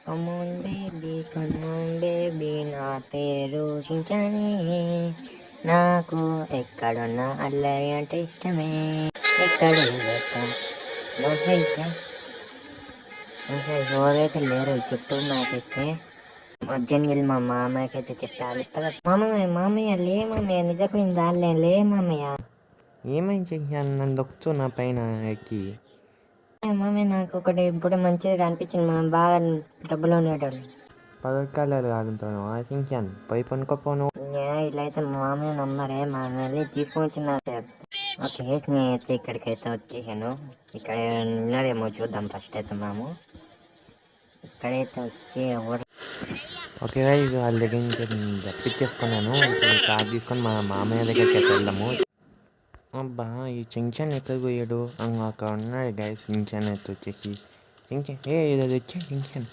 Come on baby నా పేరు చించానే, నాకు ఎక్కడున్నా అల్లరి అంటే ఇష్టమే. ఎక్కడ ఎవరైతే లేరు చుట్టూ నాకైతే మధ్యాహ్నం మా మామయ్యకి అయితే చెప్పాలి. మామయ్య లే మామయ్య, నిజపోయింది దానిలే లే మామయ్య. ఏమైంది నన్ను దొక్కుతూ నా పైన ఎక్కి? మామయ్య నాకు ఒకటి ఇప్పుడు మంచిగా కనిపించింది, మనం బాగా డబ్బులు ఉండేటోళ్ళు. పథకాలు ఆడుతాను సించాన్ పోయి పనుకోపోను. ఇలా అయితే మా మామయ్య నమ్మరే, మా వెళ్ళి తీసుకొని వచ్చిన. ఓకే నేను ఇక్కడికైతే వచ్చేసాను. ఇక్కడ ఉన్నాడేమో చూద్దాం ఫస్ట్ అయితే మేము ఇక్కడైతే వచ్చి ఓకే వాళ్ళ దగ్గర నుంచి తప్పించేసుకున్నాను. ఇప్పుడు కార్ తీసుకొని మా మామయ్య దగ్గరికి అయితే వెళ్దాము. అబ్బా ఈ చించాన్ ఎక్కడ పోయాడు? అక్కడ ఉన్నాడు గైస్. చించాన్ అయితే వచ్చేసి చించాన్ ఇది వచ్చే చించాన్.